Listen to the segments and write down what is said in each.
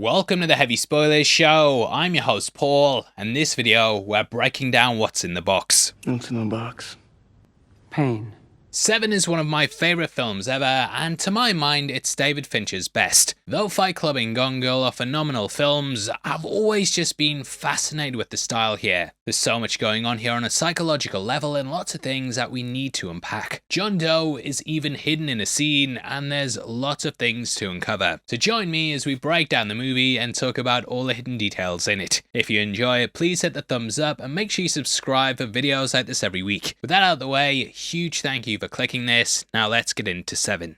Welcome to the Heavy Spoilers Show. I'm your host Paul, and this video we're breaking down what's in the box. What's in the box? Pain. Seven is one of my favourite films ever, and to my mind it's David Finchers' best. Though Fight Club and Gone Girl are phenomenal films, I've always just been fascinated with the style here. There's so much going on here on a psychological level and lots of things that we need to unpack. John Doe is even hidden in a scene, and there's lots of things to uncover. So join me as we break down the movie and talk about all the hidden details in it. If you enjoy it, please hit the thumbs up and make sure you subscribe for videos like this every week. With that out of the way, huge thank you for clicking this. Now let's get into Seven.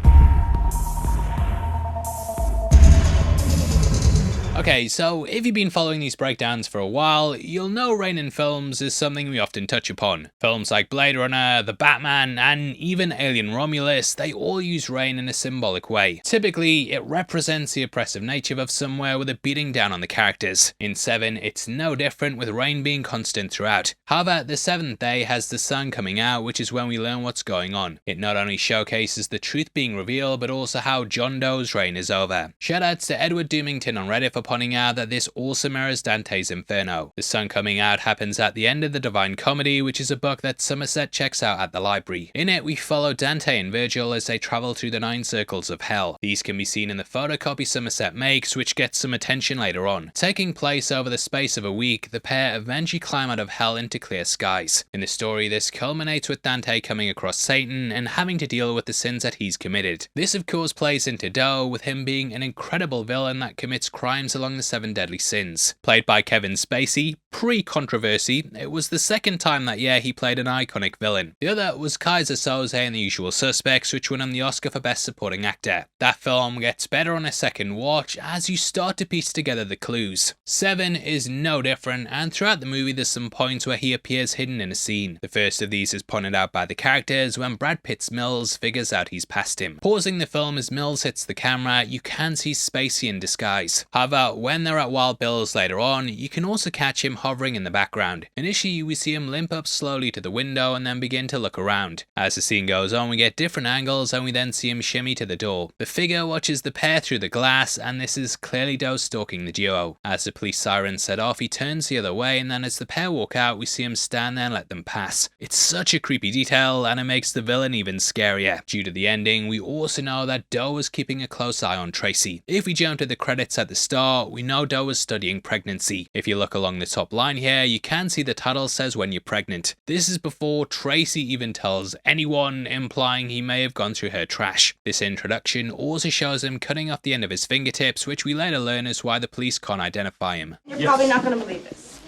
Okay, so if you've been following these breakdowns for a while, you'll know rain in films is something we often touch upon. Films like Blade Runner, The Batman, and even Alien Romulus, they all use rain in a symbolic way. Typically, it represents the oppressive nature of somewhere with a beating down on the characters. In Seven, it's no different, with rain being constant throughout. However, the seventh day has the sun coming out, which is when we learn what's going on. It not only showcases the truth being revealed, but also how John Doe's reign is over. Shoutouts to Edward Doomington on Reddit for pointing out that this also mirrors Dante's Inferno. The sun coming out happens at the end of the Divine Comedy, which is a book that Somerset checks out at the library. In it, we follow Dante and Virgil as they travel through the 9 circles of hell. These can be seen in the photocopy Somerset makes, which gets some attention later on. Taking place over the space of a week, the pair eventually climb out of hell into clear skies. In the story, this culminates with Dante coming across Satan and having to deal with the sins that he's committed. This of course plays into Doe, with him being an incredible villain that commits crimes along the 7 deadly sins. Played by Kevin Spacey, pre-controversy, it was the second time that year he played an iconic villain. The other was Kaiser Soze in The Usual Suspects, which won him the Oscar for Best Supporting Actor. That film gets better on a second watch as you start to piece together the clues. Seven is no different, and throughout the movie there's some points where he appears hidden in a scene. The first of these is pointed out by the characters when Brad Pitt's Mills figures out he's past him. Pausing the film as Mills hits the camera, you can see Spacey in disguise. However, when they're at Wild Bill's later on, you can also catch him hovering in the background. Initially, we see him limp up slowly to the window and then begin to look around. As the scene goes on, we get different angles and we then see him shimmy to the door. The figure watches the pair through the glass, and this is clearly Doe stalking the duo. As the police sirens set off, he turns the other way, and then as the pair walk out, we see him stand there and let them pass. It's such a creepy detail, and it makes the villain even scarier. Due to the ending, we also know that Doe was keeping a close eye on Tracy. If we jump to the credits at the start, we know Doe was studying pregnancy. If you look along the top line here, you can see the title says when you're pregnant. This is before Tracy even tells anyone, implying he may have gone through her trash. This introduction also shows him cutting off the end of his fingertips, which we later learn is why the police can't identify him. You're probably not going to believe this.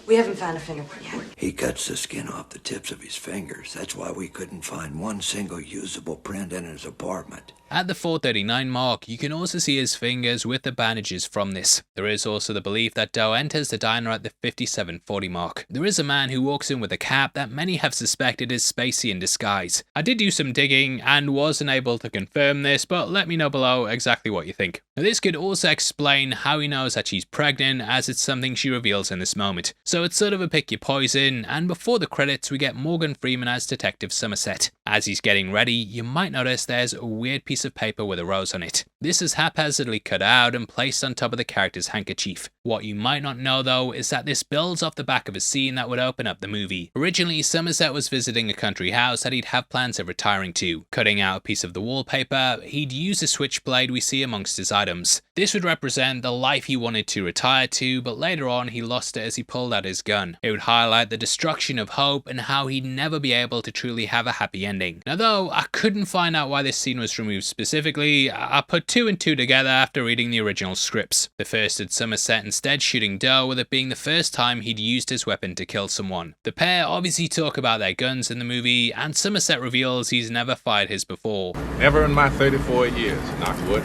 We haven't found a fingerprint yet. He cuts the skin off the tips of his fingers. That's why we couldn't find one single usable print in his apartment. At the 4:39 mark, you can also see his fingers with the bandages from this. There is also the belief that Doe enters the diner at the 57:40 mark. There is a man who walks in with a cap that many have suspected is Spacey in disguise. I did do some digging and wasn't able to confirm this, but let me know below exactly what you think. Now, this could also explain how he knows that she's pregnant, as it's something she reveals in this moment. So it's sort of a pick your poison, and before the credits we get Morgan Freeman as Detective Somerset. As he's getting ready, you might notice there's a weird piece of paper with a rose on it. This is haphazardly cut out and placed on top of the character's handkerchief. What you might not know though is that this builds off the back of a scene that would open up the movie. Originally, Somerset was visiting a country house that he'd have plans of retiring to. Cutting out a piece of the wallpaper, he'd use a switchblade we see amongst his items. This would represent the life he wanted to retire to, but later on he lost it as he pulled out his gun. It would highlight the destruction of hope and how he'd never be able to truly have a happy ending. Now though, I couldn't find out why this scene was removed specifically. I put 2 and 2 together after reading the original scripts. The first had Somerset instead shooting Doe, with it being the first time he'd used his weapon to kill someone. The pair obviously talk about their guns in the movie, and Somerset reveals he's never fired his before. Never in my 34 years, knock wood.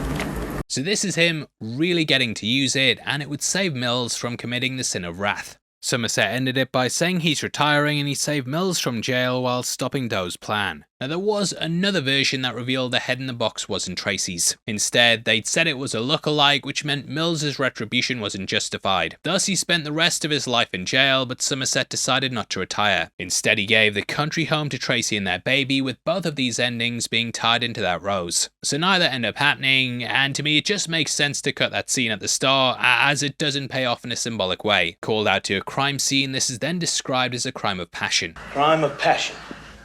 So this is him really getting to use it, and it would save Mills from committing the sin of wrath. Somerset ended it by saying he's retiring and he saved Mills from jail while stopping Doe's plan. Now there was another version that revealed the head in the box wasn't Tracy's. Instead, they'd said it was a look-alike, which meant Mills's retribution wasn't justified. Thus he spent the rest of his life in jail, but Somerset decided not to retire. Instead he gave the country home to Tracy and their baby, with both of these endings being tied into that rose. So neither end up happening, and to me it just makes sense to cut that scene at the start, as it doesn't pay off in a symbolic way. Called out to a crime scene, this is then described as a crime of passion. Crime of passion.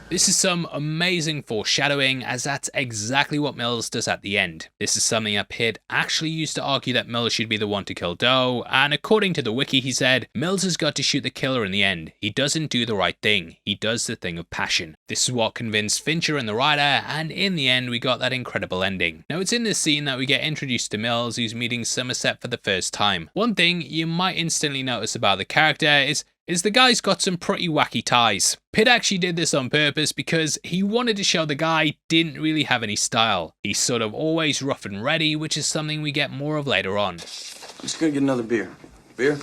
This is some amazing foreshadowing, as that's exactly what Mills does at the end. This is something that Pitt actually used to argue that Mills should be the one to kill Doe, and according to the wiki he said, Mills has got to shoot the killer in the end. He doesn't do the right thing, he does the thing of passion. This is what convinced Fincher and the writer, and in the end we got that incredible ending. Now it's in this scene that we get introduced to Mills, who's meeting Somerset for the first time. One thing you might instantly notice about the character is the guy's got some pretty wacky ties. Pitt actually did this on purpose because he wanted to show the guy didn't really have any style. He's sort of always rough and ready, which is something we get more of later on. I'm just gonna get another beer. Beer?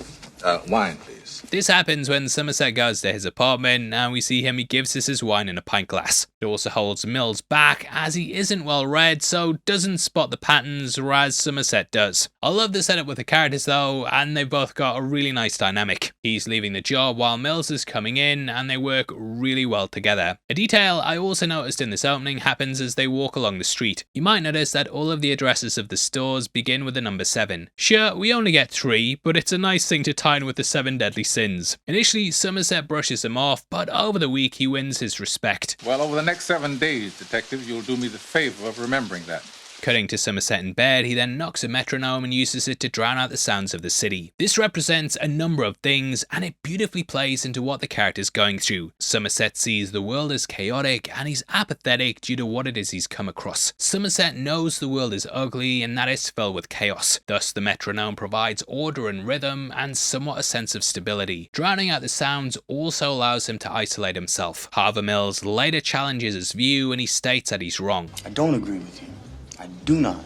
Wine, please. This happens when Somerset goes to his apartment and we see him, he gives us his wine in a pint glass. It also holds Mills back as he isn't well read, so doesn't spot the patterns, whereas Somerset does. I love the setup with the characters though, and they've both got a really nice dynamic. He's leaving the job while Mills is coming in, and they work really well together. A detail I also noticed in this opening happens as they walk along the street. You might notice that all of the addresses of the stores begin with the number 7. Sure, we only get 3, but it's a nice thing to tie in with the 7 deadly sins. Initially, Somerset brushes him off, but over the week he wins his respect. Well, over the next 7 days, detective, you'll do me the favor of remembering that. Cutting to Somerset in bed, he then knocks a metronome and uses it to drown out the sounds of the city. This represents a number of things, and it beautifully plays into what the character's going through. Somerset sees the world as chaotic, and he's apathetic due to what it is he's come across. Somerset knows the world is ugly and that it's filled with chaos. Thus, the metronome provides order and rhythm, and somewhat a sense of stability. Drowning out the sounds also allows him to isolate himself. However, Mills later challenges his view, and he states that he's wrong. I don't agree with you. I do not.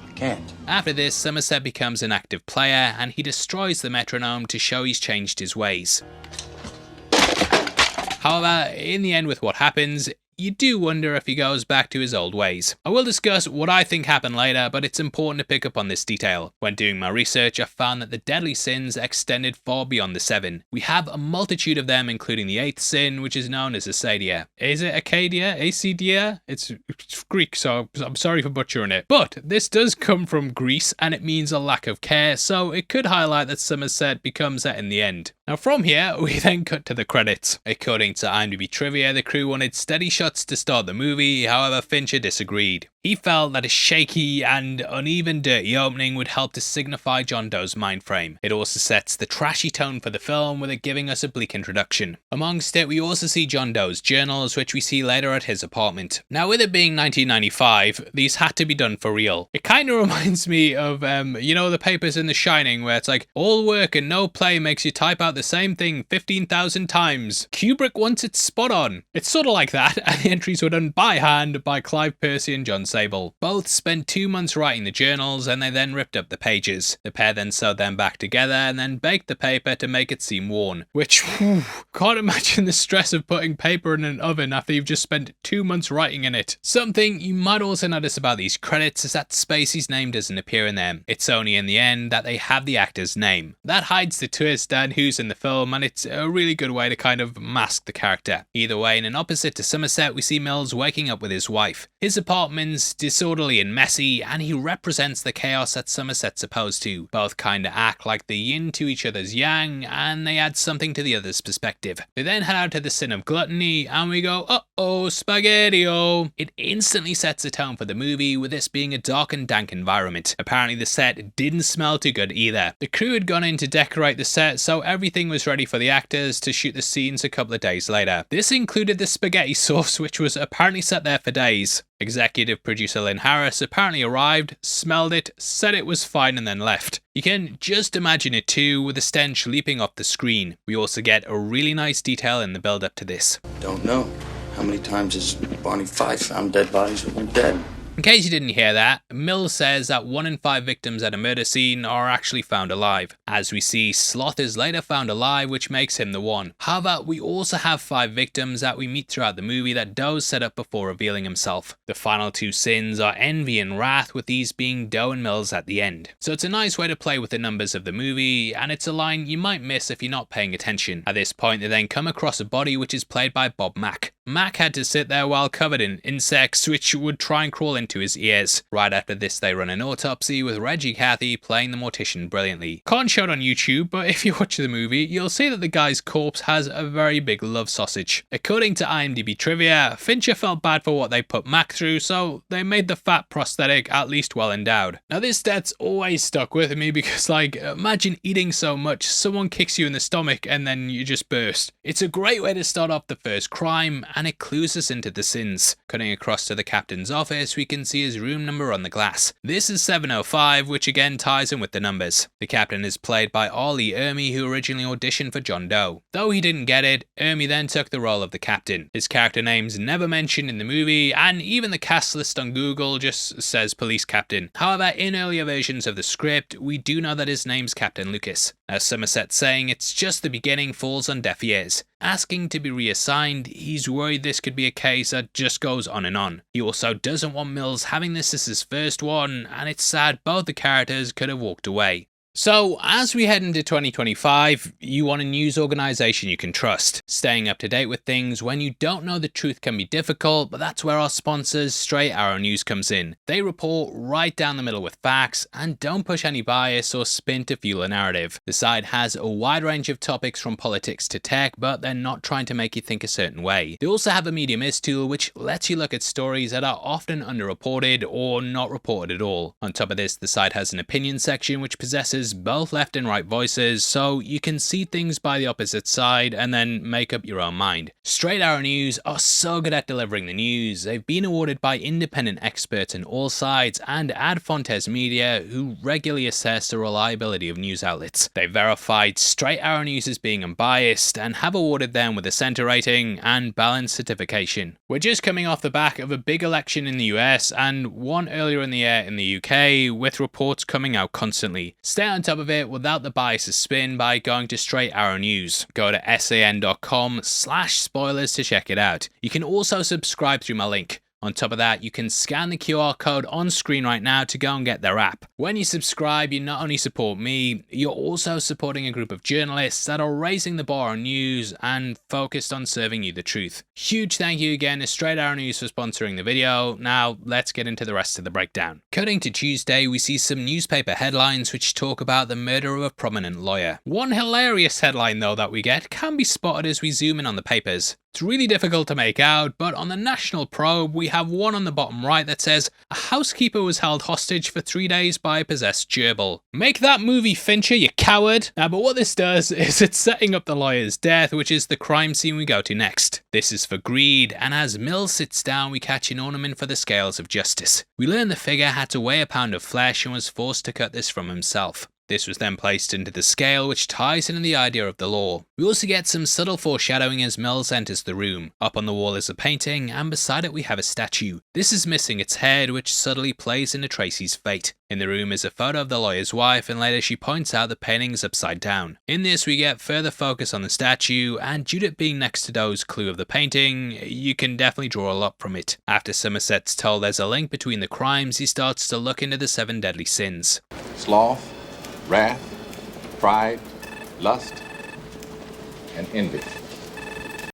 I can't. After this, Somerset becomes an active player, and he destroys the metronome to show he's changed his ways. However, in the end with what happens, you do wonder if he goes back to his old ways. I will discuss what I think happened later, but it's important to pick up on this detail. When doing my research, I found that the deadly sins extended far beyond the 7. We have a multitude of them, including the 8th sin, which is known as Acedia. Is it Acadia? Acedia? It's Greek, so I'm sorry for butchering it. But this does come from Greece, and it means a lack of care, so it could highlight that Somerset becomes that in the end. Now from here, we then cut to the credits. According to IMDb Trivia, the crew wanted steady shots to start the movie, however Fincher disagreed. He felt that a shaky and uneven dirty opening would help to signify John Doe's mind frame. It also sets the trashy tone for the film, with it giving us a bleak introduction. Amongst it, we also see John Doe's journals, which we see later at his apartment. Now with it being 1995, these had to be done for real. It kind of reminds me of, you know, the papers in The Shining, where it's like, all work and no play makes you type out the same thing 15,000 times. Kubrick wants it spot on. It's sort of like that, and the entries were done by hand by Clive Percy and John Sable. Both spent 2 months writing the journals, and they then ripped up the pages. The pair then sewed them back together and then baked the paper to make it seem worn. Which, can't imagine the stress of putting paper in an oven after you've just spent 2 months writing in it. Something you might also notice about these credits is that Spacey's name doesn't appear in them. It's only in the end that they have the actor's name. That hides the twist and who's in the film, and it's a really good way to kind of mask the character. Either way, in an opposite to Somerset, we see Mills waking up with his wife. His apartment's disorderly and messy, and he represents the chaos that Somerset's supposed to. Both kinda act like the yin to each other's yang, and they add something to the other's perspective. They then head out to the sin of gluttony, and we go, uh-oh, spaghetti-o. It instantly sets the tone for the movie, with this being a dark and dank environment. Apparently the set didn't smell too good either. The crew had gone in to decorate the set, so everything was ready for the actors to shoot the scenes a couple of days later. This included the spaghetti sauce, which was apparently set there for days. Executive producer Lynn Harris apparently arrived, smelled it, said it was fine, and then left. You can just imagine it too, with the stench leaping off the screen. We also get a really nice detail in the build up to this. Don't know. How many times has Barney Fife found dead bodies with them dead? In case you didn't hear that, Mills says that 1 in 5 victims at a murder scene are actually found alive. As we see, Sloth is later found alive, which makes him the one. However, we also have 5 victims that we meet throughout the movie that Doe set up before revealing himself. The final 2 sins are envy and wrath, with these being Doe and Mills at the end. So it's a nice way to play with the numbers of the movie, and it's a line you might miss if you're not paying attention. At this point, they then come across a body which is played by Bob Mack. Mack had to sit there while covered in insects which would try and crawl into his ears. Right after this, they run an autopsy with Reggie Cathy playing the mortician brilliantly. Can't show it on YouTube, but if you watch the movie, you'll see that the guy's corpse has a very big love sausage. According to IMDb trivia, Fincher felt bad for what they put Mack through, so they made the fat prosthetic at least well endowed. Now this death's always stuck with me because, like, imagine eating so much, someone kicks you in the stomach and then you just burst. It's a great way to start off the first crime, and it clues us into the sins. Cutting across to the captain's office, we can see his room number on the glass. This is 705, which again ties in with the numbers. The captain is played by Arlie Ermy, who originally auditioned for John Doe. Though he didn't get it, Ermy then took the role of the captain. His character name's never mentioned in the movie, and even the cast list on Google just says police captain. However, in earlier versions of the script, we do know that his name's Captain Lucas. As Somerset saying it's just the beginning falls on deaf ears. Asking to be reassigned, he's worried this could be a case that just goes on and on. He also doesn't want Mills having this as his first one, and it's sad both the characters could have walked away. So, as we head into 2025, you want a news organisation you can trust. Staying up to date with things when you don't know the truth can be difficult, but that's where our sponsors, Straight Arrow News, comes in. They report right down the middle with facts and don't push any bias or spin to fuel a narrative. The site has a wide range of topics from politics to tech, but they're not trying to make you think a certain way. They also have a Media Miss tool which lets you look at stories that are often underreported or not reported at all. On top of this, the site has an opinion section which possesses both left and right voices, so you can see things by the opposite side and then make up your own mind. Straight Arrow News are so good at delivering the news. They've been awarded by independent experts on all sides and Ad Fontes Media, who regularly assess the reliability of news outlets. They verified Straight Arrow News as being unbiased and have awarded them with a centre rating and balanced certification. We're just coming off the back of a big election in the US and one earlier in the year in the UK, with reports coming out constantly. Stay on top of it without the bias of spin by going to Straight Arrow News. Go to SEN.com/spoilers to check it out. You can also subscribe through my link. On top of that, you can scan the QR code on screen right now to go and get their app. When you subscribe, you not only support me, you're also supporting a group of journalists that are raising the bar on news and focused on serving you the truth. Huge thank you again to Straight Arrow News for sponsoring the video. Now, let's get into the rest of the breakdown. Cutting to Tuesday, we see some newspaper headlines which talk about the murder of a prominent lawyer. One hilarious headline though that we get can be spotted as we zoom in on the papers. It's really difficult to make out, but on the National Probe, we have one on the bottom right that says, "A housekeeper was held hostage for 3 days by a possessed gerbil." Make that movie, Fincher, you coward! But what this does is it's setting up the lawyer's death, which is the crime scene we go to next. This is for greed, and as Mills sits down, we catch an ornament for the scales of justice. We learn the figure had to weigh a pound of flesh and was forced to cut this from himself. This was then placed into the scale, which ties into the idea of the law. We also get some subtle foreshadowing as Mills enters the room. Up on the wall is a painting, and beside it we have a statue. This is missing its head, which subtly plays into Tracy's fate. In the room is a photo of the lawyer's wife, and later she points out the painting is upside down. In this, we get further focus on the statue, and due to it being next to Doe's clue of the painting, you can definitely draw a lot from it. After Somerset's told there's a link between the crimes, he starts to look into the 7 deadly sins. Sloth, wrath, pride, lust, and envy.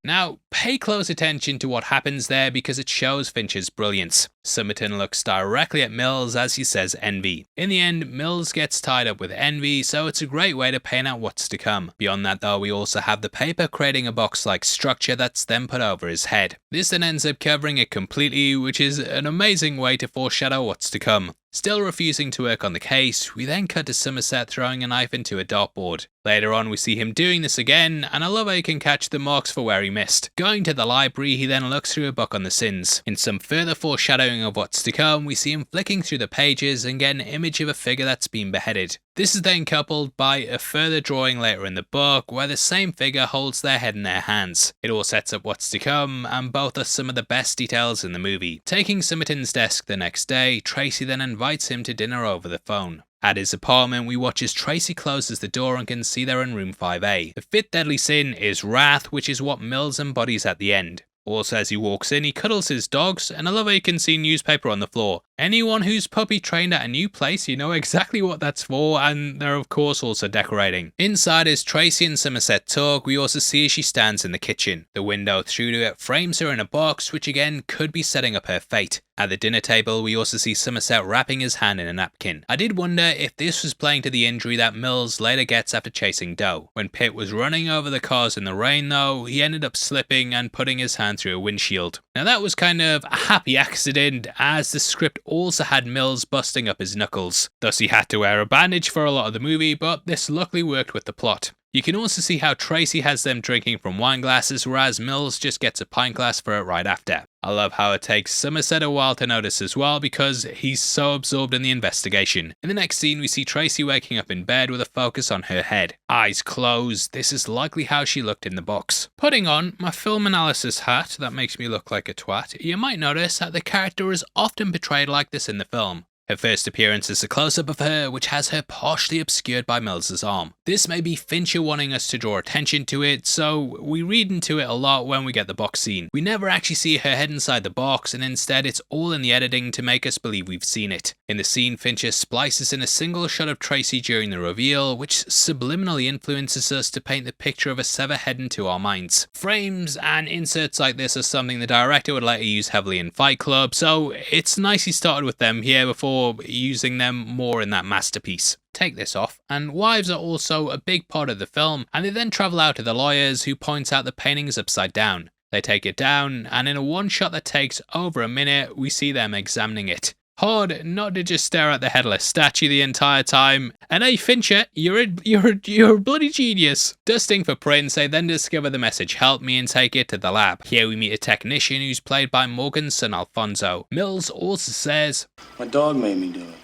Now, pay close attention to what happens there because it shows Fincher's brilliance. Somerset looks directly at Mills as he says envy. In the end, Mills gets tied up with envy, so it's a great way to paint out what's to come. Beyond that though, we also have the paper creating a box-like structure that's then put over his head. This then ends up covering it completely, which is an amazing way to foreshadow what's to come. Still refusing to work on the case, we then cut to Somerset throwing a knife into a dartboard. Later on, we see him doing this again, and I love how you can catch the marks for where he missed. Going to the library, he then looks through a book on the sins. In some further foreshadowing of what's to come, we see him flicking through the pages and get an image of a figure that's been beheaded. This is then coupled by a further drawing later in the book where the same figure holds their head in their hands. It all sets up what's to come, and both are some of the best details in the movie. Taking Somerset's desk the next day, Tracy then invites him to dinner over the phone. At his apartment, we watch as Tracy closes the door and can see they're in room 5A. The fifth deadly sin is wrath, which is what Mills embodies at the end. Also, as he walks in, he cuddles his dogs, and I love how you can see newspaper on the floor. Anyone who's puppy trained at a new place, you know exactly what that's for, and they're of course also decorating. Inside, as Tracy and Somerset talk, we also see as she stands in the kitchen. The window through to it frames her in a box, which again could be setting up her fate. At the dinner table, we also see Somerset wrapping his hand in a napkin. I did wonder if this was playing to the injury that Mills later gets after chasing Doe. When Pitt was running over the cars in the rain though, he ended up slipping and putting his hand through a windshield. Now that was kind of a happy accident, as the script also had Mills busting up his knuckles. Thus he had to wear a bandage for a lot of the movie, but this luckily worked with the plot. You can also see how Tracy has them drinking from wine glasses, whereas Mills just gets a pint glass for it right after. I love how it takes Somerset a while to notice as well, because he's so absorbed in the investigation. In the next scene, we see Tracy waking up in bed with a focus on her head. Eyes closed, this is likely how she looked in the box. Putting on my film analysis hat that makes me look like a twat, you might notice that the character is often portrayed like this in the film. Her first appearance is a close-up of her, which has her partially obscured by Mills's arm. This may be Fincher wanting us to draw attention to it, so we read into it a lot when we get the box scene. We never actually see her head inside the box, and instead it's all in the editing to make us believe we've seen it. In the scene, Fincher splices in a single shot of Tracy during the reveal, which subliminally influences us to paint the picture of a severed head into our minds. Frames and inserts like this are something the director would later use heavily in Fight Club, so it's nice he started with them here before using them more in that masterpiece. Take this off, and wives are also a big part of the film, and they then travel out to the lawyers, who points out the painting is upside down. They take it down, and in a one shot that takes over a minute, we see them examining it. Hard not to just stare at the headless statue the entire time. And hey Fincher, you're a bloody genius. Dusting for prints, they then discover the message "help me" and take it to the lab. Here we meet a technician who's played by Morgan's son Alfonso. Mills also says, My dog made me do it.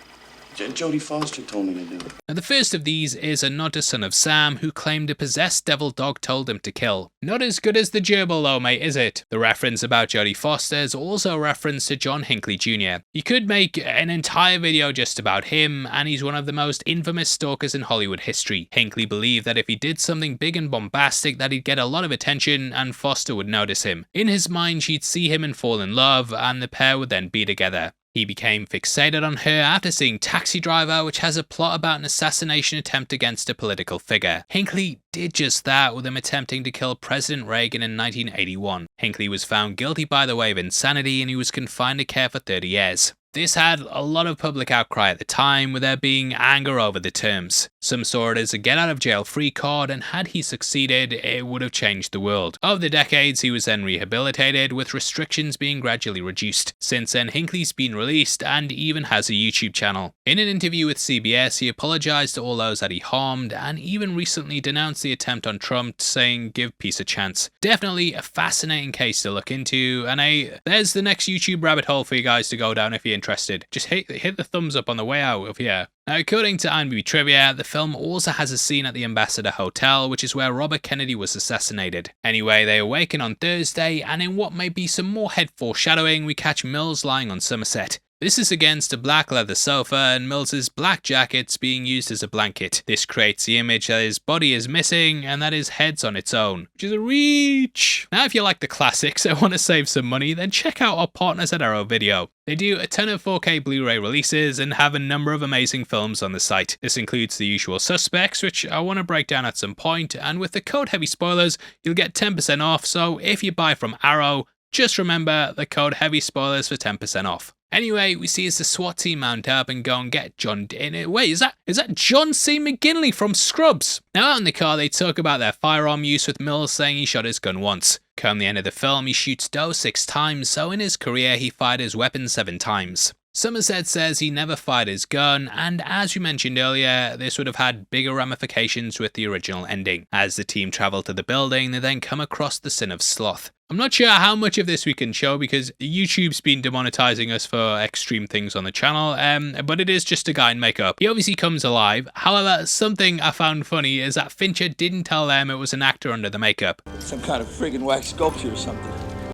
Jodie Foster told me to do it. Now the first of these is a nod to Son of Sam, who claimed a possessed devil dog told him to kill. Not as good as the gerbil though, mate, is it? The reference about Jodie Foster is also a reference to John Hinckley Jr. You could make an entire video just about him, and he's one of the most infamous stalkers in Hollywood history. Hinckley believed that if he did something big and bombastic that he'd get a lot of attention and Foster would notice him. In his mind, she'd see him and fall in love, and the pair would then be together. He became fixated on her after seeing Taxi Driver, which has a plot about an assassination attempt against a political figure. Hinckley did just that, with him attempting to kill President Reagan in 1981. Hinckley was found guilty by the way of insanity, and he was confined to care for 30 years. This had a lot of public outcry at the time, with there being anger over the terms. Some saw it as a get-out-of-jail-free card, and had he succeeded, it would have changed the world. Over the decades, he was then rehabilitated, with restrictions being gradually reduced. Since then, Hinckley's been released, and even has a YouTube channel. In an interview with CBS, he apologized to all those that he harmed, and even recently denounced the attempt on Trump, saying give peace a chance. Definitely a fascinating case to look into, and there's the next YouTube rabbit hole for you guys to go down if you're interested. Just hit the thumbs up on the way out of here. Now, according to IMDb trivia, the film also has a scene at the Ambassador Hotel, which is where Robert Kennedy was assassinated. Anyway, they awaken on Thursday, and in what may be some more head foreshadowing, we catch Mills lying on Somerset. This is against a black leather sofa, and Mills's black jacket's being used as a blanket. This creates the image that his body is missing and that his head's on its own, which is a reach. Now if you like the classics and want to save some money, then check out our partners at Arrow Video. They do a ton of 4K Blu-ray releases and have a number of amazing films on the site. This includes The Usual Suspects, which I want to break down at some point, and with the code Heavy Spoilers, you'll get 10% off, so if you buy from Arrow, just remember the code Heavy Spoilers for 10% off. Anyway, we see as the SWAT team mount up and go and get John Doe. Wait, is that John C. McGinley from Scrubs? Now out in the car, they talk about their firearm use, with Mills saying he shot his gun once. Come the end of the film, he shoots Doe 6 times, so in his career he fired his weapon 7 times. Somerset says he never fired his gun, and as we mentioned earlier, this would have had bigger ramifications with the original ending. As the team travel to the building, they then come across the sin of sloth. I'm not sure how much of this we can show because YouTube's been demonetizing us for extreme things on the channel, but it is just a guy in makeup. He obviously comes alive. However, something I found funny is that Fincher didn't tell them it was an actor under the makeup. Some kind of friggin' wax sculpture or something.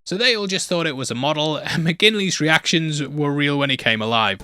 So they all just thought it was a model, and McGinley's reactions were real when he came alive.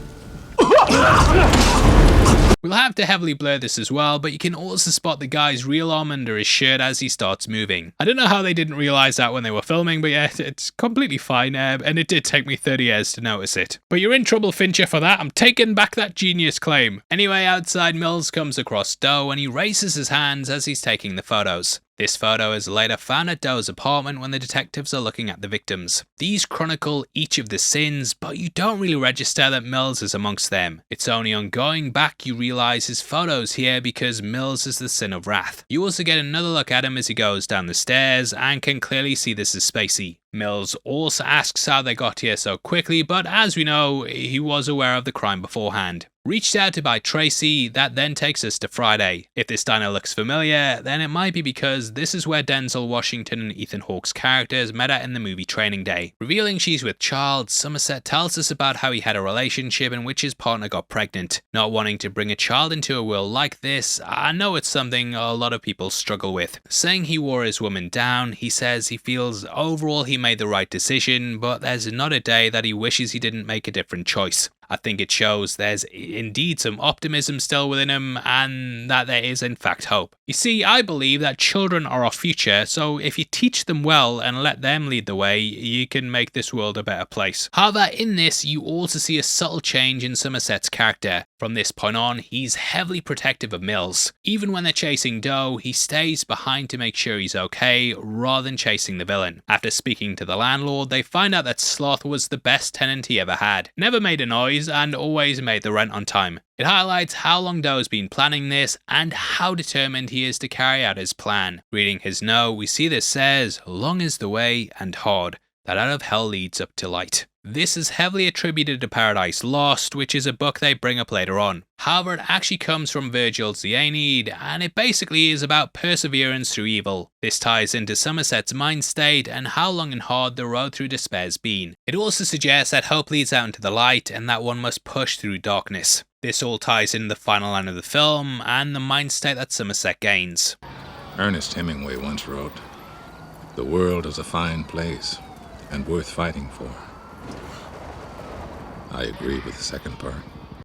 We'll have to heavily blur this as well, but you can also spot the guy's real arm under his shirt as he starts moving. I don't know how they didn't realise that when they were filming, but yeah, it's completely fine, and it did take me 30 years to notice it. But you're in trouble, Fincher, for that. I'm taking back that genius claim. Anyway, outside, Mills comes across Doe and he raises his hands as he's taking the photos. This photo is later found at Doe's apartment when the detectives are looking at the victims. These chronicle each of the sins, but you don't really register that Mills is amongst them. It's only on going back you realise his photos here because Mills is the sin of wrath. You also get another look at him as he goes down the stairs and can clearly see this is Spacey. Mills also asks how they got here so quickly, but as we know, he was aware of the crime beforehand. Reached out to by Tracy, that then takes us to Friday. If this diner looks familiar, then it might be because this is where Denzel Washington and Ethan Hawke's characters met at in the movie Training Day. Revealing she's with child, Somerset tells us about how he had a relationship in which his partner got pregnant. Not wanting to bring a child into a will like this, I know it's something a lot of people struggle with. Saying he wore his woman down, he says he feels overall he made the right decision, but there's not a day that he wishes he didn't make a different choice. I think it shows there's indeed some optimism still within him and that there is in fact hope. You see, I believe that children are our future, so if you teach them well and let them lead the way, you can make this world a better place. However, in this, you also see a subtle change in Somerset's character. From this point on, he's heavily protective of Mills. Even when they're chasing Doe, he stays behind to make sure he's okay, rather than chasing the villain. After speaking to the landlord, they find out that Sloth was the best tenant he ever had. Never made a noise and always made the rent on time. It highlights how long Doe's been planning this and how determined he is to carry out his plan. Reading his note, we see this says, "Long is the way and hard, that out of hell leads up to light." This is heavily attributed to Paradise Lost, which is a book they bring up later on. However, it actually comes from Virgil's The Aeneid, and it basically is about perseverance through evil. This ties into Somerset's mind state and how long and hard the road through despair's been. It also suggests that hope leads out into the light and that one must push through darkness. This all ties in the final line of the film and the mind state that Somerset gains. Ernest Hemingway once wrote, "The world is a fine place and worth fighting for." I agree with the second part.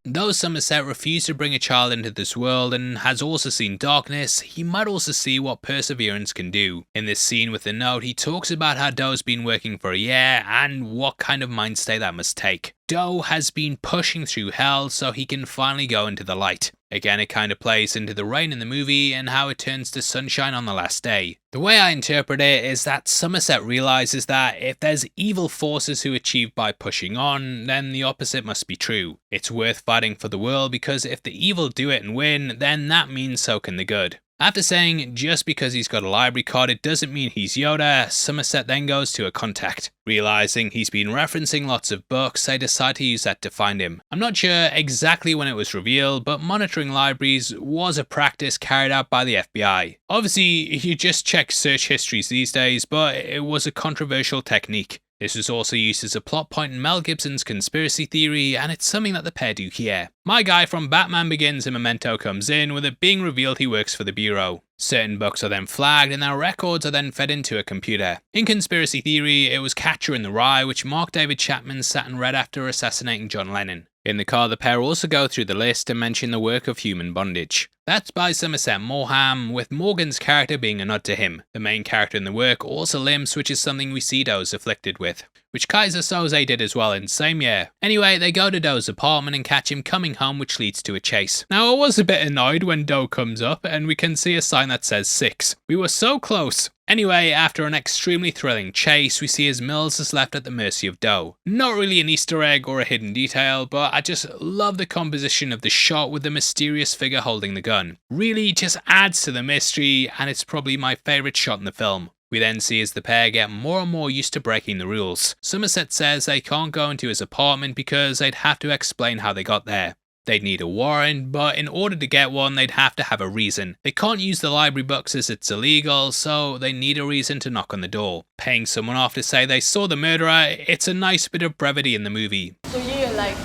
Though Somerset refused to bring a child into this world and has also seen darkness, he might also see what perseverance can do. In this scene with the note, he talks about how Doe's been working for a year and what kind of mind state that must take. Doe has been pushing through hell so he can finally go into the light. Again, it kind of plays into the rain in the movie and how it turns to sunshine on the last day. The way I interpret it is that Somerset realizes that if there's evil forces who achieve by pushing on, then the opposite must be true. It's worth fighting for the world because if the evil do it and win, then that means so can the good. After saying just because he's got a library card it doesn't mean he's Yoda, Somerset then goes to a contact. Realizing he's been referencing lots of books, they decide to use that to find him. I'm not sure exactly when it was revealed, but monitoring libraries was a practice carried out by the FBI. Obviously, you just check search histories these days, but it was a controversial technique. This was also used as a plot point in Mel Gibson's conspiracy theory, and it's something that the pair do here. My guy from Batman Begins and Memento comes in, with it being revealed he works for the Bureau. Certain books are then flagged and their records are then fed into a computer. In conspiracy theory, it was Catcher in the Rye, which Mark David Chapman sat and read after assassinating John Lennon. In the car, the pair also go through the list and mention the work of human bondage. That's by Somerset Maugham, with Morgan's character being a nod to him. The main character in the work also limps, which is something we see Doe's afflicted with, which Kaiser Soze did as well in the same year. Anyway, they go to Doe's apartment and catch him coming home, which leads to a chase. Now, I was a bit annoyed when Doe comes up and we can see a sign that says 6. We were so close. Anyway, after an extremely thrilling chase, we see as Mills is left at the mercy of Doe. Not really an Easter egg or a hidden detail, but I just love the composition of the shot with the mysterious figure holding the gun. Really just adds to the mystery, and it's probably my favourite shot in the film. We then see as the pair get more and more used to breaking the rules. Somerset says they can't go into his apartment because they'd have to explain how they got there. They'd need a warrant, but in order to get one, they'd have to have a reason. They can't use the library books as it's illegal, so they need a reason to knock on the door. Paying someone off to say they saw the murderer, it's a nice bit of brevity in the movie. So yeah, like,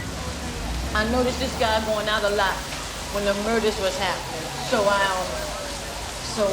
I noticed this guy going out a lot when the murders was happening. So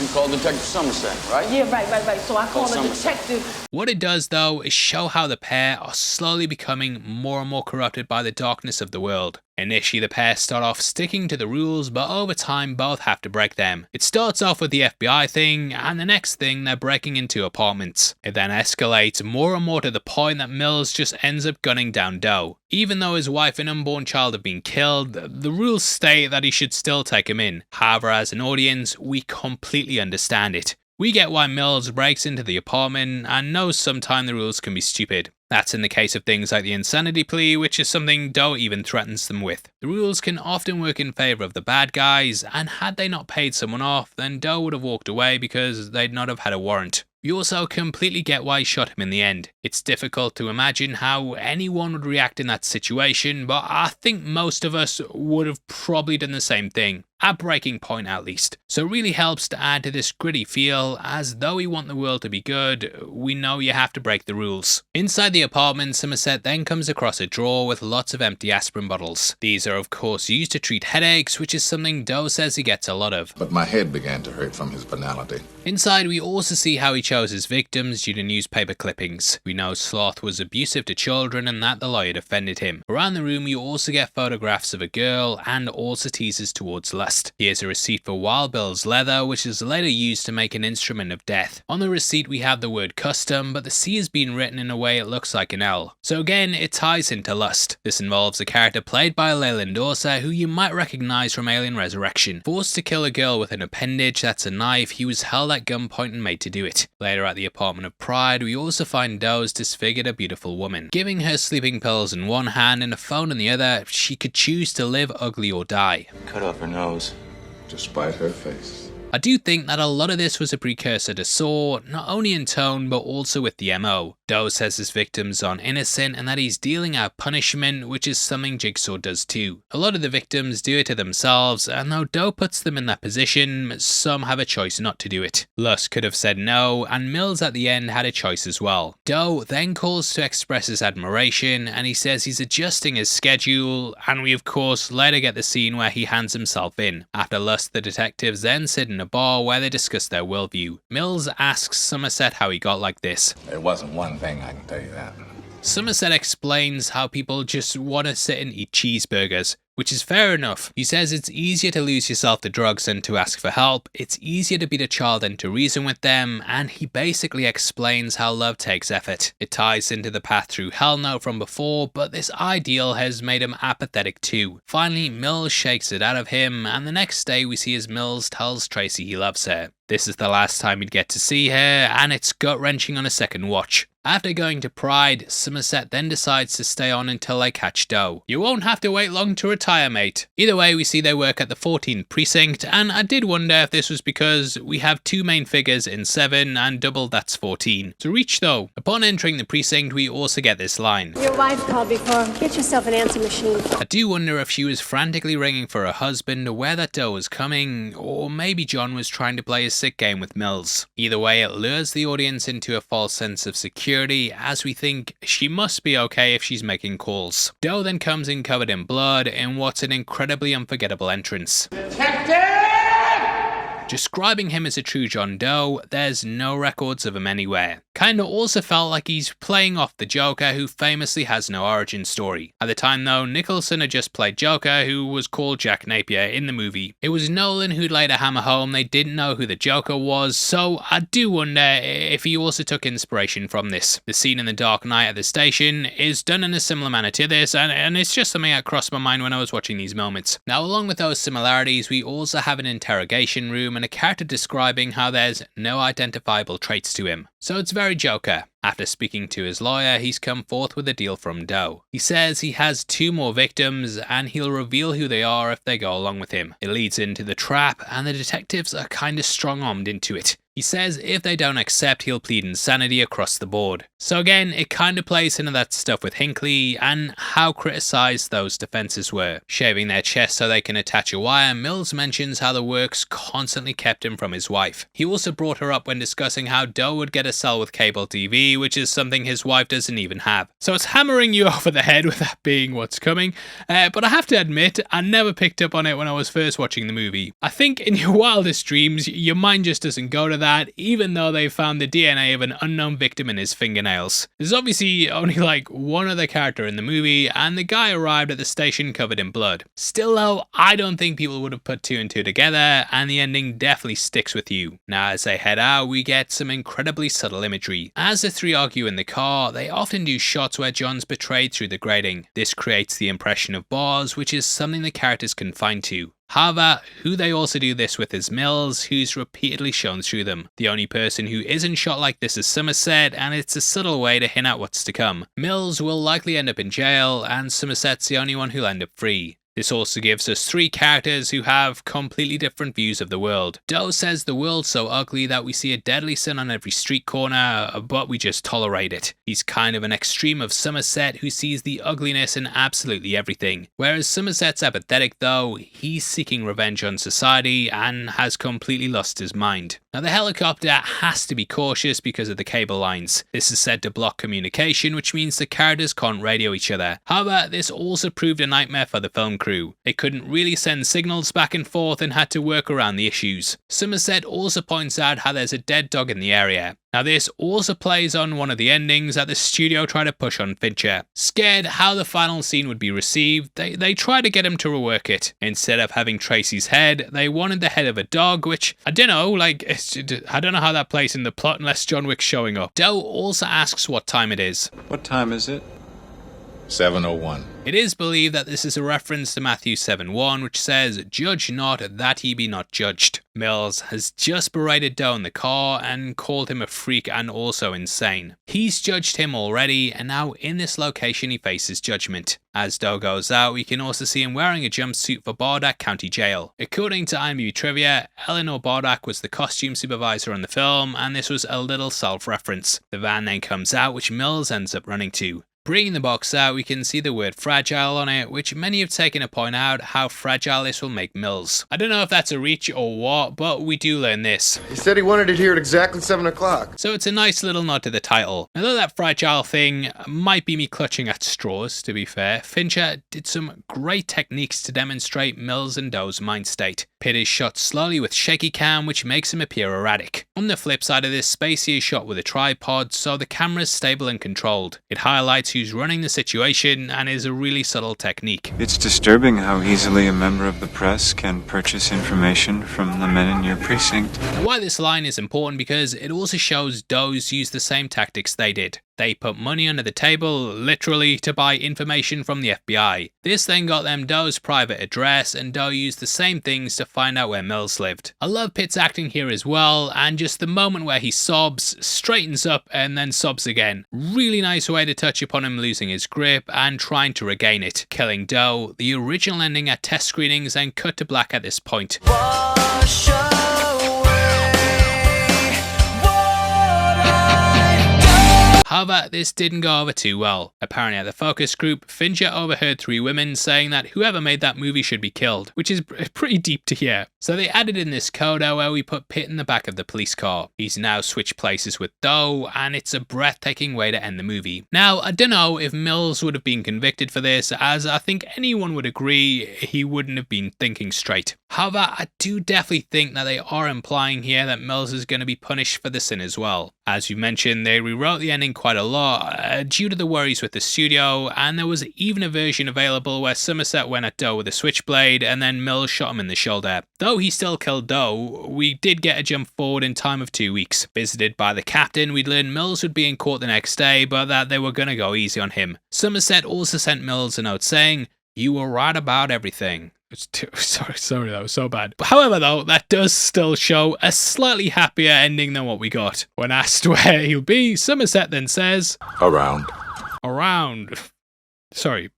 You called Detective Somerset, right? yeah, right. So I called the Somerset. detective. What it does though is show how the pair are slowly becoming more and more corrupted by the darkness of the world. Initially the pair start off sticking to the rules, but over time both have to break them. It starts off with the FBI thing, and the next thing they're breaking into apartments. It then escalates more and more to the point that Mills just ends up gunning down Doe. Even though his wife and unborn child have been killed, the rules state that he should still take him in. However, as an audience, we completely understand it. We get why Mills breaks into the apartment and knows sometimes the rules can be stupid. That's in the case of things like the insanity plea, which is something Doe even threatens them with. The rules can often work in favour of the bad guys, and had they not paid someone off, then Doe would have walked away because they'd not have had a warrant. We also completely get why he shot him in the end. It's difficult to imagine how anyone would react in that situation, but I think most of us would have probably done the same thing. At breaking point at least. So it really helps to add to this gritty feel, as though we want the world to be good, we know you have to break the rules. Inside the apartment, Somerset then comes across a drawer with lots of empty aspirin bottles. These are of course used to treat headaches, which is something Doe says he gets a lot of. But my head began to hurt from his banality. Inside we also see how he chose his victims due to newspaper clippings. We know Sloth was abusive to children and that the lawyer defended him. Around the room you also get photographs of a girl and also teases towards lust. Here's a receipt for Wild Bill's leather, which is later used to make an instrument of death. On the receipt we have the word custom, but the C has been written in a way it looks like an L. So again, it ties into lust. This involves a character played by Leyland Dorser, who you might recognise from Alien Resurrection. Forced to kill a girl with an appendage that's a knife, he was held at gunpoint and made to do it. Later at the apartment of Pride, we also find Doe's disfigured a beautiful woman. Giving her sleeping pills in one hand and a phone in the other, she could choose to live ugly or die. Cut off her nose. To spite her face. I do think that a lot of this was a precursor to Saw, not only in tone but also with the MO. Doe says his victims aren't innocent and that he's dealing out punishment, which is something Jigsaw does too. A lot of the victims do it to themselves, and though Doe puts them in that position, some have a choice not to do it. Lust could have said no, and Mills at the end had a choice as well. Doe then calls to express his admiration, and he says he's adjusting his schedule, and we of course later get the scene where he hands himself in. After Lust, the detectives then sit in a bar where they discuss their worldview. Mills asks Somerset how he got like this. It wasn't one thing, I can tell you that. Somerset explains how people just want to sit and eat cheeseburgers, which is fair enough. He says it's easier to lose yourself to drugs than to ask for help, it's easier to beat a child than to reason with them, and he basically explains how love takes effort. It ties into the path through hell note from before, but this ideal has made him apathetic too. Finally, Mills shakes it out of him, and the next day we see as Mills tells Tracy he loves her. This is the last time he'd get to see her, and it's gut-wrenching on a second watch. After going to Pride, Somerset then decides to stay on until they catch Doe. You won't have to wait long to retire, mate. Either way, we see they work at the 14th precinct, and I did wonder if this was because we have two main figures in 7 and double that's 14. To reach though, upon entering the precinct we also get this line. Your wife called before. Get yourself an answer machine. I do wonder if she was frantically ringing for her husband, aware that Doe was coming, or maybe John was trying to play a sick game with Mills. Either way, it lures the audience into a false sense of security, as we think she must be okay if she's making calls. Doe then comes in covered in blood in what's an incredibly unforgettable entrance. Describing him as a true John Doe, there's no records of him anywhere. Kinda also felt like he's playing off the Joker, who famously has no origin story. At the time though, Nicholson had just played Joker, who was called Jack Napier in the movie. It was Nolan who'd later hammer home they didn't know who the Joker was, so I do wonder if he also took inspiration from this. The scene in The Dark Knight at the station is done in a similar manner to this, and it's just something that crossed my mind when I was watching these moments. Now, along with those similarities, we also have an interrogation room and a character describing how there's no identifiable traits to him. So it's very Joker. After speaking to his lawyer, he's come forth with a deal from Doe. He says he has 2 more victims and he'll reveal who they are if they go along with him. It leads into the trap and the detectives are kinda strong-armed into it. He says if they don't accept, he'll plead insanity across the board. So again, it kinda plays into that stuff with Hinckley and how criticised those defences were. Shaving their chest so they can attach a wire, Mills mentions how the works constantly kept him from his wife. He also brought her up when discussing how Doe would get a cell with cable TV, which is something his wife doesn't even have. So it's hammering you over the head with that being what's coming, but I have to admit, I never picked up on it when I was first watching the movie. I think in your wildest dreams, your mind just doesn't go to that, even though they found the DNA of an unknown victim in his fingernails. There's obviously only like one other character in the movie, and the guy arrived at the station covered in blood. Still though, I don't think people would have put 2 and 2 together, and the ending definitely sticks with you. Now as they head out, we get some incredibly subtle imagery. As the 3 argue in the car, they often do shots where John's betrayed through the grating. This creates the impression of bars, which is something the characters can find to. However, who they also do this with is Mills, who's repeatedly shown through them. The only person who isn't shot like this is Somerset, and it's a subtle way to hint at what's to come. Mills will likely end up in jail, and Somerset's the only one who'll end up free. This also gives us 3 characters who have completely different views of the world. Doe says the world's so ugly that we see a deadly sin on every street corner, but we just tolerate it. He's kind of an extreme of Somerset, who sees the ugliness in absolutely everything. Whereas Somerset's apathetic though, he's seeking revenge on society and has completely lost his mind. Now the helicopter has to be cautious because of the cable lines. This is said to block communication, which means the characters can't radio each other. However, this also proved a nightmare for the film crew. They couldn't really send signals back and forth and had to work around the issues. Somerset also points out how there's a dead dog in the area. Now this also plays on one of the endings that the studio tried to push on Fincher. Scared how the final scene would be received, they tried to get him to rework it. Instead of having Tracy's head, they wanted the head of a dog, which, I don't know, I don't know how that plays in the plot unless John Wick's showing up. Doe also asks what time it is. What time is it? 7:01. It is believed that this is a reference to Matthew 7:1, which says, "Judge not that ye be not judged." Mills has just berated Doe in the car and called him a freak and also insane. He's judged him already, and now in this location he faces judgment. As Doe goes out, we can also see him wearing a jumpsuit for Bardak County Jail. According to IMDb trivia, Eleanor Bardak was the costume supervisor on the film, and this was a little self-reference. The van then comes out, which Mills ends up running to. Bringing the box out, we can see the word fragile on it, which many have taken to point out how fragile this will make Mills. I don't know if that's a reach or what, but we do learn this. He said he wanted it here at exactly 7 o'clock. So it's a nice little nod to the title. Although that fragile thing might be me clutching at straws, to be fair, Fincher did some great techniques to demonstrate Mills and Doe's mind state. Pitt is shot slowly with shaky cam, which makes him appear erratic. On the flip side of this, Spacey is shot with a tripod, so the camera's stable and controlled. It highlights who's running the situation and is a really subtle technique. It's disturbing how easily a member of the press can purchase information from the men in your precinct. Now, why this line is important because it also shows Doe's used the same tactics they did. They put money under the table, literally, to buy information from the FBI. This then got them Doe's private address, and Doe used the same things to find out where Mills lived. I love Pitt's acting here as well, and just the moment where he sobs, straightens up, and then sobs again. Really nice way to touch upon him losing his grip and trying to regain it. Killing Doe, the original ending at test screenings, and cut to black at this point. However, this didn't go over too well. Apparently at the focus group, Fincher overheard 3 women saying that whoever made that movie should be killed, which is pretty deep to hear. So they added in this coda where we put Pitt in the back of the police car. He's now switched places with Doe, and it's a breathtaking way to end the movie. Now, I don't know if Mills would have been convicted for this, as I think anyone would agree he wouldn't have been thinking straight. However, I do definitely think that they are implying here that Mills is going to be punished for the sin as well. As you mentioned, they rewrote the ending quite a lot due to the worries with the studio, and there was even a version available where Somerset went at Doe with a switchblade and then Mills shot him in the shoulder. Though he still killed Doe, we did get a jump forward in time of 2 weeks. Visited by the captain, we'd learned Mills would be in court the next day, but that they were going to go easy on him. Somerset also sent Mills a note saying, "You were right about everything. Sorry, that was so bad. However, though, that does still show a slightly happier ending than what we got. When asked where he'll be, Somerset then says, Around. Sorry.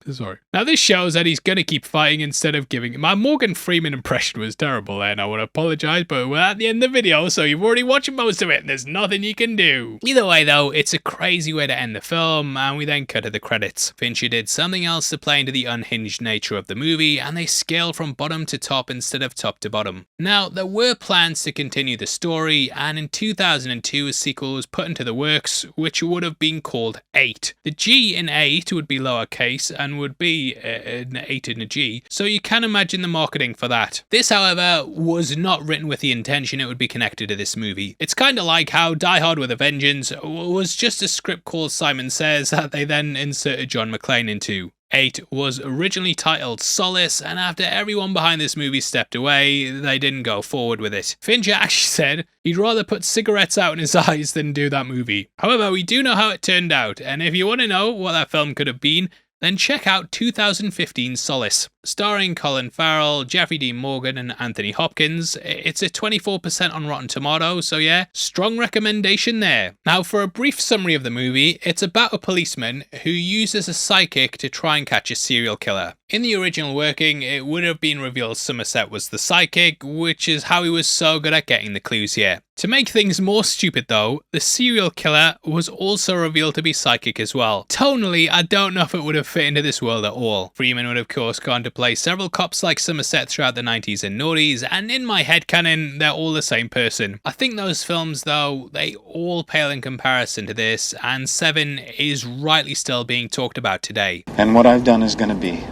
Now this shows that he's gonna keep fighting instead of giving. My Morgan Freeman impression was terrible there, and I want to apologise, but we're at the end of the video, so you've already watched most of it, and there's nothing you can do. Either way, though, it's a crazy way to end the film, and we then cut to the credits. Fincher did something else to play into the unhinged nature of the movie, and they scaled from bottom to top instead of top to bottom. Now, there were plans to continue the story, and in 2002 a sequel was put into the works, which would have been called 8. The G in 8 would be lowercase and would be an 8 in a G, so you can imagine the marketing for that. This, however, was not written with the intention it would be connected to this movie. It's kind of like how Die Hard with a Vengeance was just a script called Simon Says that they then inserted John McClane into. 8 was originally titled Solace, and after everyone behind this movie stepped away, they didn't go forward with it. Fincher actually said he'd rather put cigarettes out in his eyes than do that movie. However, we do know how it turned out, and if you want to know what that film could have been, then check out 2015's Solace. Starring Colin Farrell, Jeffrey Dean Morgan and Anthony Hopkins. It's a 24% on Rotten Tomatoes, so yeah, strong recommendation there. Now for a brief summary of the movie, it's about a policeman who uses a psychic to try and catch a serial killer. In the original working, it would have been revealed Somerset was the psychic, which is how he was so good at getting the clues here. To make things more stupid though, the serial killer was also revealed to be psychic as well. Tonally, I don't know if it would have fit into this world at all. Freeman would of course gone to play several cops like Somerset throughout the 90s and noughties, and in my headcanon, they're all the same person. I think those films though, they all pale in comparison to this, and 7 is rightly still being talked about today. And what I've done is going to be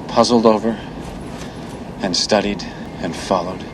puzzled over and studied and followed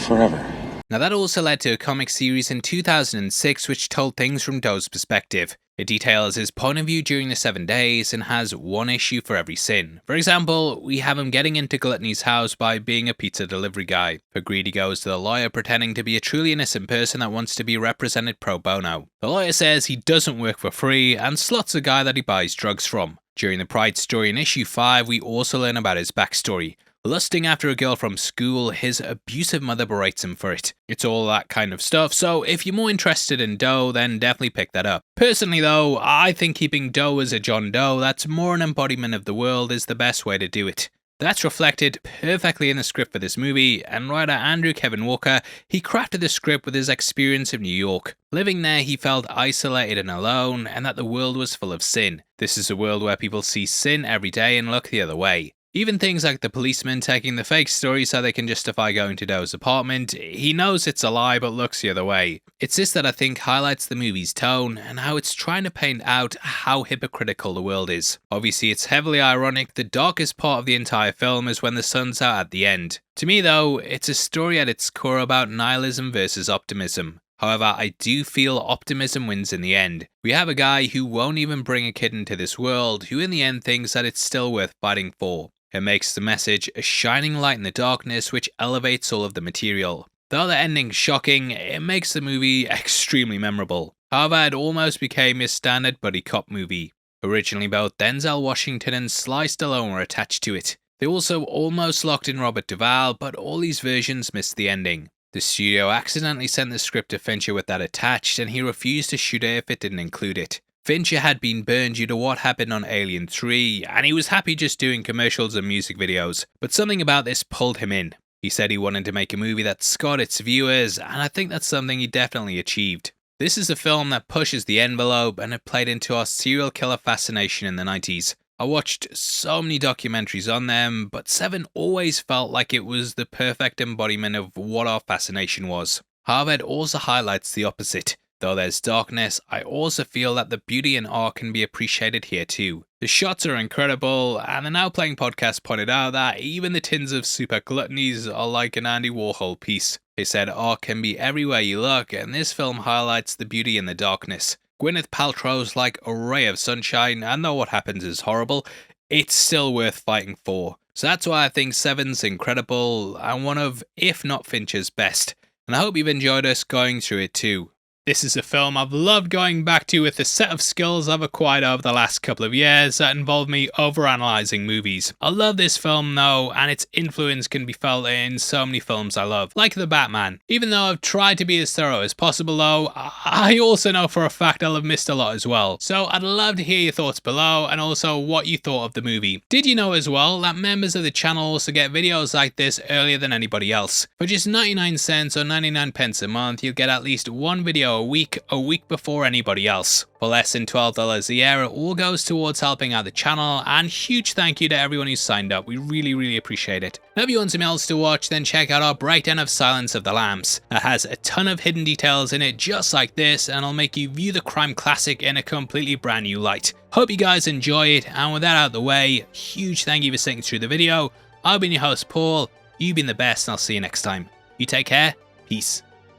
forever. Now that also led to a comic series in 2006 which told things from Doe's perspective. It details his point of view during the 7 days and has one issue for every sin. For example, we have him getting into Gluttony's house by being a pizza delivery guy. For greed, he goes to the lawyer pretending to be a truly innocent person that wants to be represented pro bono. The lawyer says he doesn't work for free and slots a guy that he buys drugs from. During the Pride story in issue 5, we also learn about his backstory. Lusting after a girl from school, his abusive mother berates him for it. It's all that kind of stuff, so if you're more interested in Doe, then definitely pick that up. Personally though, I think keeping Doe as a John Doe that's more an embodiment of the world is the best way to do it. That's reflected perfectly in the script for this movie, and writer Andrew Kevin Walker, he crafted the script with his experience of New York. Living there, he felt isolated and alone, and that the world was full of sin. This is a world where people see sin every day and look the other way. Even things like the policeman taking the fake story so they can justify going to Doe's apartment, he knows it's a lie but looks the other way. It's this that I think highlights the movie's tone and how it's trying to paint out how hypocritical the world is. Obviously it's heavily ironic, the darkest part of the entire film is when the sun's out at the end. To me though, it's a story at its core about nihilism versus optimism. However, I do feel optimism wins in the end. We have a guy who won't even bring a kid into this world, who in the end thinks that it's still worth fighting for. It makes the message a shining light in the darkness which elevates all of the material. Though the ending's shocking, it makes the movie extremely memorable. However, it almost became a standard buddy cop movie. Originally both Denzel Washington and Sly Stallone were attached to it. They also almost locked in Robert Duvall, but all these versions missed the ending. The studio accidentally sent the script to Fincher with that attached, and he refused to shoot it if it didn't include it. Fincher had been burned due to what happened on Alien 3, and he was happy just doing commercials and music videos, but something about this pulled him in. He said he wanted to make a movie that scarred its viewers, and I think that's something he definitely achieved. This is a film that pushes the envelope, and it played into our serial killer fascination in the 90s. I watched so many documentaries on them, but 7 always felt like it was the perfect embodiment of what our fascination was. However, it also highlights the opposite. Though there's darkness, I also feel that the beauty and art can be appreciated here too. The shots are incredible, and the Now Playing podcast pointed out that even the tins of super gluttonies are like an Andy Warhol piece. They said art can be everywhere you look, and this film highlights the beauty in the darkness. Gwyneth Paltrow's like a ray of sunshine, and though what happens is horrible, it's still worth fighting for. So that's why I think 7's incredible, and one of, if not Fincher's best. And I hope you've enjoyed us going through it too. This is a film I've loved going back to with the set of skills I've acquired over the last couple of years that involve me overanalyzing movies. I love this film though, and its influence can be felt in so many films I love, like The Batman. Even though I've tried to be as thorough as possible though, I also know for a fact I'll have missed a lot as well. So I'd love to hear your thoughts below, and also what you thought of the movie. Did you know as well that members of the channel also get videos like this earlier than anybody else? For just 99 cents or 99 pence a month, you'll get at least one video a week before anybody else. For less than $12 a year, it all goes towards helping out the channel, and huge thank you to everyone who signed up. We really appreciate it. Now if you want something else to watch, then check out our breakdown of Silence of the Lambs. It has a ton of hidden details in it just like this, and it'll make you view the crime classic in a completely brand new light. Hope you guys enjoy it, and with that out of the way, huge thank you for sticking through the video. I've been your host Paul, you've been the best, and I'll see you next time. You take care, peace.